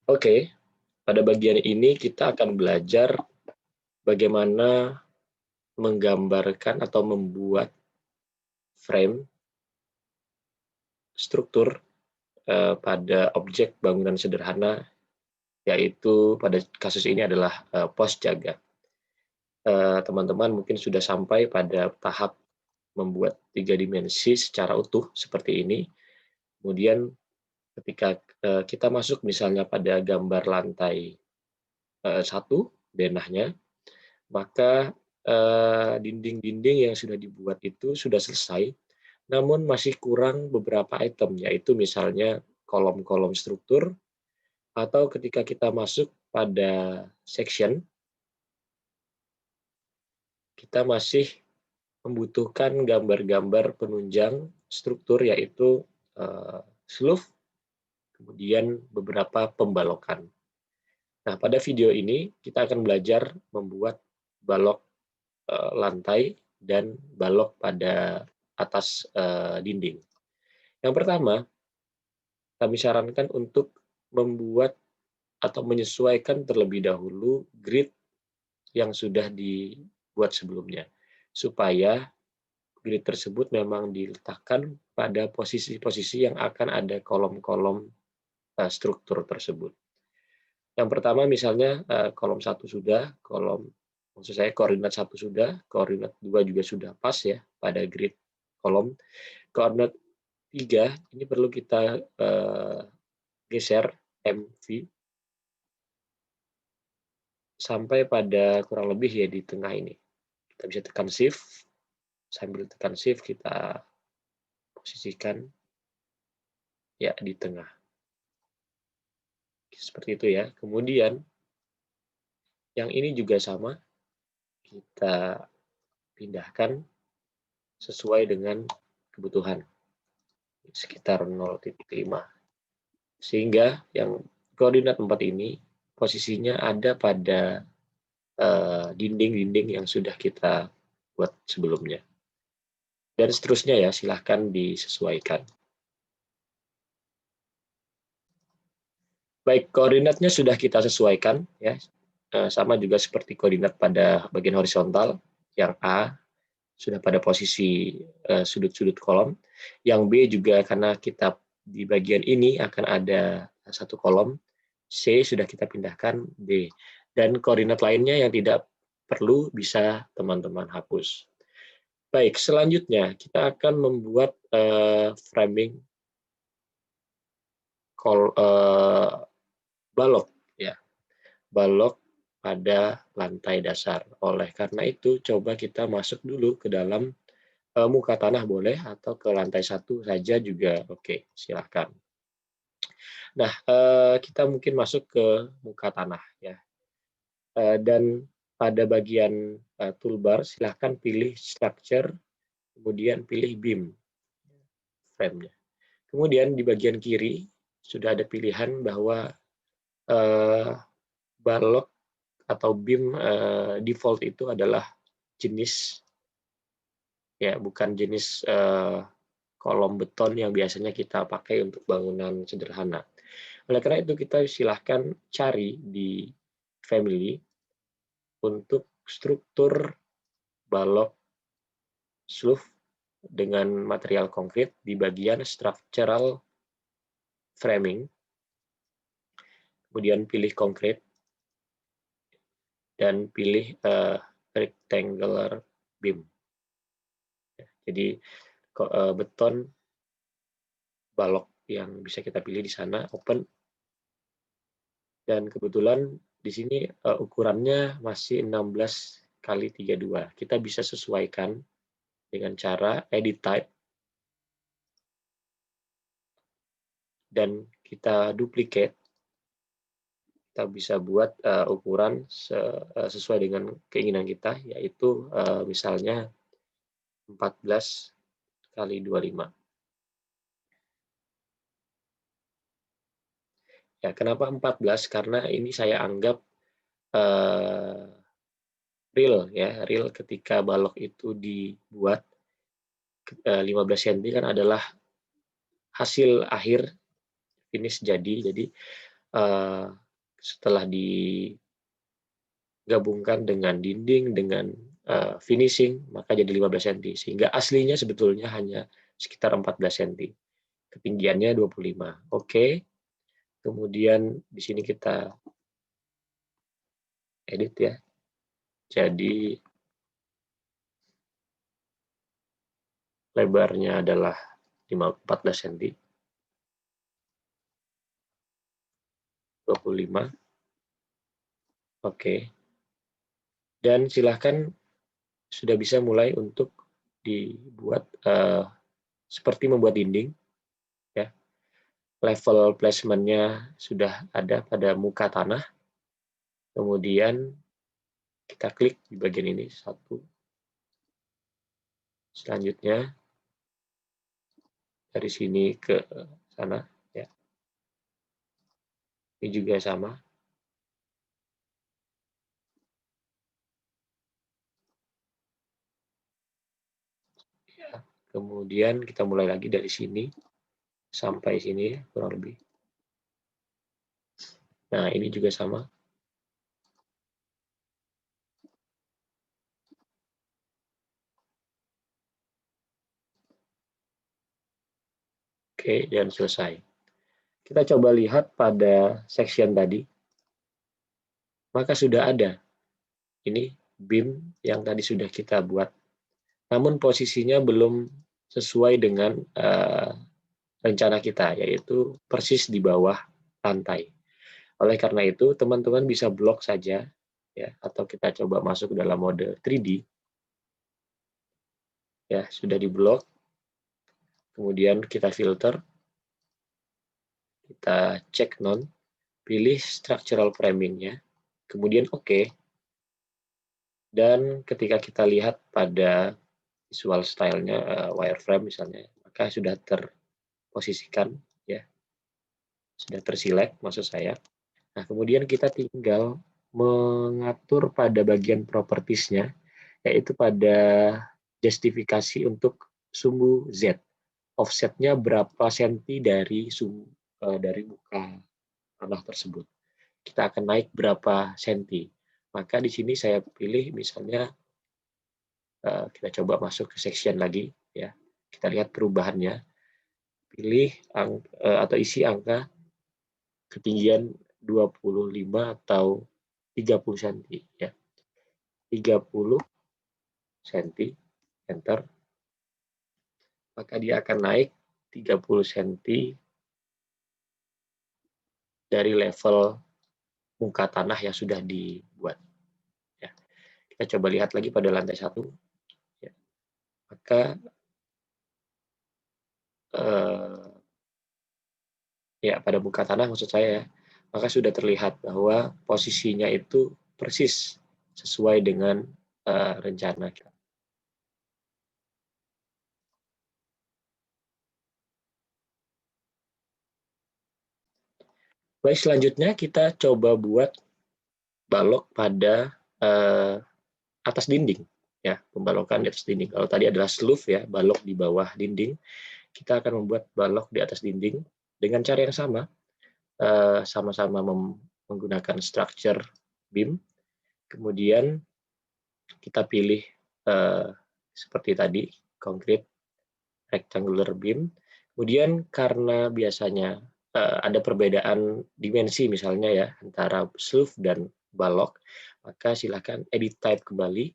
Oke, pada bagian ini kita akan belajar bagaimana menggambarkan atau membuat frame struktur pada objek bangunan sederhana, yaitu pada kasus ini adalah pos jaga. Teman-teman mungkin sudah sampai pada tahap membuat 3 dimensi secara utuh seperti ini. Kemudian ketika kita masuk misalnya pada gambar lantai 1 denahnya, maka dinding-dinding yang sudah dibuat itu sudah selesai, namun masih kurang beberapa item, yaitu misalnya kolom-kolom struktur, atau ketika kita masuk pada section, kita masih membutuhkan gambar-gambar penunjang struktur, yaitu sleeve, kemudian beberapa pembalokan. Nah, pada video ini kita akan belajar membuat balok lantai dan balok pada atas dinding. Yang pertama, kami sarankan untuk membuat atau menyesuaikan terlebih dahulu grid yang sudah dibuat sebelumnya, supaya grid tersebut memang diletakkan pada posisi-posisi yang akan ada kolom-kolom struktur tersebut. Yang pertama misalnya kolom 1 sudah, maksud saya koordinat 1 sudah, koordinat 2 juga sudah pas ya pada grid kolom. Koordinat 3 ini perlu kita geser MV sampai pada kurang lebih ya di tengah ini. Kita bisa tekan shift, sambil tekan shift kita posisikan ya di tengah. Seperti itu ya. Kemudian yang ini juga sama, kita pindahkan sesuai dengan kebutuhan, sekitar 0,5. Sehingga yang koordinat 4 ini posisinya ada pada dinding-dinding yang sudah kita buat sebelumnya. Dan seterusnya ya, silahkan disesuaikan. Baik, koordinatnya sudah kita sesuaikan ya. Sama juga seperti koordinat pada bagian horizontal, yang A sudah pada posisi sudut-sudut kolom, yang B juga karena kita di bagian ini akan ada satu kolom, C sudah kita pindahkan D, dan koordinat lainnya yang tidak perlu bisa teman-teman hapus. Baik, selanjutnya kita akan membuat framing balok ya, balok pada lantai dasar. Oleh karena itu, coba kita masuk dulu ke dalam muka tanah boleh, atau ke lantai 1 saja juga oke, silahkan. Nah, kita mungkin masuk ke muka tanah ya. Dan pada bagian toolbar silahkan pilih structure, kemudian pilih beam frame-nya. Kemudian di bagian kiri sudah ada pilihan bahwa balok atau beam default itu adalah jenis ya, bukan jenis kolom beton yang biasanya kita pakai untuk bangunan sederhana. Oleh karena itu kita silahkan cari di family untuk struktur balok sleeve dengan material konkret di bagian structural framing, kemudian pilih konkret dan pilih rectangular beam. Jadi beton balok yang bisa kita pilih di sana open, dan kebetulan di sini ukurannya masih 16 kali 32. Kita bisa sesuaikan dengan cara edit type dan kita duplicate. Kita bisa buat ukuran sesuai dengan keinginan kita, yaitu misalnya 14 kali 25. Ya, kenapa 14? Karena ini saya anggap real ya, real ketika balok itu dibuat 15 cm kan adalah hasil akhir finish jadi setelah digabungkan dengan dinding, dengan finishing, maka jadi 15 cm. Sehingga aslinya sebetulnya hanya sekitar 14 cm. Ketinggiannya 25. Oke. Kemudian di sini kita edit ya. Jadi lebarnya adalah 14 cm. 25. Oke. Dan silahkan sudah bisa mulai untuk dibuat seperti membuat dinding ya. Level placement-nya sudah ada pada muka tanah. Kemudian kita klik di bagian ini satu. Selanjutnya dari sini ke sana ya. Ini juga sama. Ya. Kemudian kita mulai lagi dari sini sampai sini kurang lebih. Nah, ini juga sama. Oke, dan selesai. Kita coba lihat pada section tadi. Maka sudah ada. Ini beam yang tadi sudah kita buat. Namun posisinya belum sesuai dengan rencana kita, yaitu persis di bawah lantai. Oleh karena itu, teman-teman bisa blok saja, ya, atau kita coba masuk ke dalam mode 3D. Ya, sudah diblok. Kemudian kita filter, kita cek none, pilih structural framing-nya, kemudian oke. Dan ketika kita lihat pada visual style-nya wireframe misalnya, maka sudah terposisikan, ya, sudah terselect maksud saya. Nah, kemudian kita tinggal mengatur pada bagian properties-nya, yaitu pada justifikasi untuk sumbu Z. Offset-nya berapa senti dari dari muka tanah tersebut. Kita akan naik berapa senti. Maka di sini saya pilih misalnya kita coba masuk ke section lagi ya. Kita lihat perubahannya. Pilih atau isi angka ketinggian 25 atau 30 cm ya. 30 cm, enter. Maka dia akan naik 30 cm dari level muka tanah yang sudah dibuat. Ya. Kita coba lihat lagi pada lantai 1. Ya. Maka ya pada muka tanah maksud saya ya, maka sudah terlihat bahwa posisinya itu persis sesuai dengan rencana kita. Baik, selanjutnya kita coba buat balok pada atas dinding ya, pembalokan di atas dinding. Kalau tadi adalah sloof ya, balok di bawah dinding, kita akan membuat balok di atas dinding dengan cara yang sama, sama-sama menggunakan structure beam. Kemudian kita pilih seperti tadi, concrete rectangular beam. Kemudian karena biasanya ada perbedaan dimensi misalnya ya antara sloof dan balok, maka silakan edit type kembali.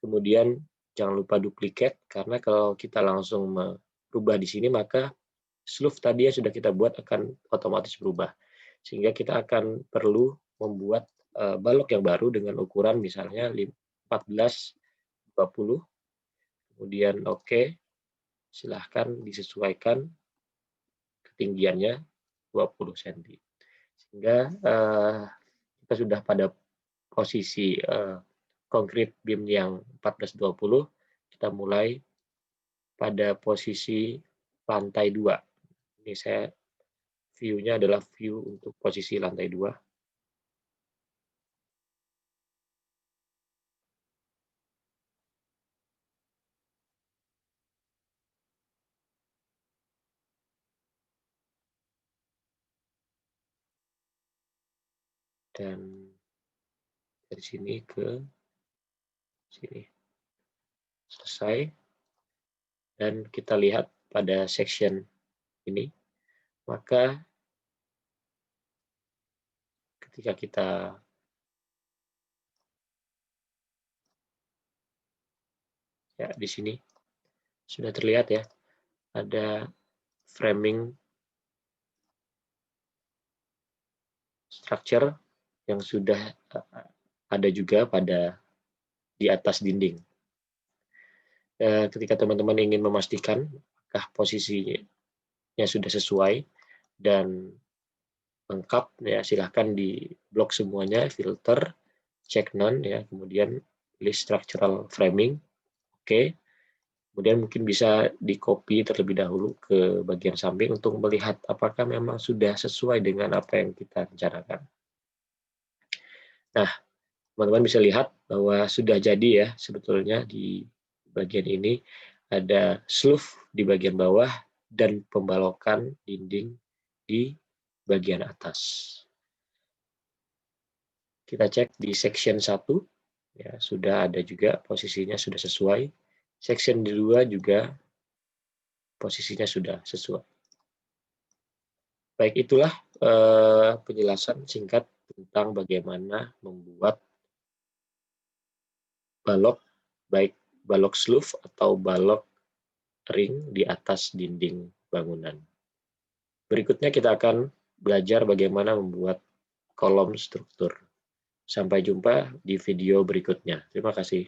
Kemudian jangan lupa duplicate karena kalau kita langsung merubah di sini maka sloof tadi yang sudah kita buat akan otomatis berubah. Sehingga kita akan perlu membuat balok yang baru dengan ukuran misalnya 14-20. Kemudian oke. Silahkan disesuaikan ketinggiannya 20 cm. Sehingga kita sudah pada posisi concrete beam yang 14-20, kita mulai pada posisi lantai 2. Ini saya view-nya adalah view untuk posisi lantai 2. dan dari sini ke sini. Selesai. Dan kita lihat pada section ini, maka ketika kita ya di sini sudah terlihat ya, ada framing structure yang sudah ada juga pada di atas dinding. Ketika teman-teman ingin memastikan apakah posisinya sudah sesuai dan lengkap, ya silahkan di blok semuanya, filter, check none, ya kemudian list structural framing, oke. Kemudian mungkin bisa di copy terlebih dahulu ke bagian samping untuk melihat apakah memang sudah sesuai dengan apa yang kita rencanakan. Nah, teman-teman bisa lihat bahwa sudah jadi ya sebetulnya di bagian ini ada slough di bagian bawah dan pembalokan dinding di bagian atas. Kita cek di section 1, ya sudah ada juga posisinya sudah sesuai. Section 2 juga posisinya sudah sesuai. Baik, itulah penjelasan singkat tentang bagaimana membuat balok, baik balok slough atau balok ring di atas dinding bangunan. Berikutnya kita akan belajar bagaimana membuat kolom struktur. Sampai jumpa di video berikutnya. Terima kasih.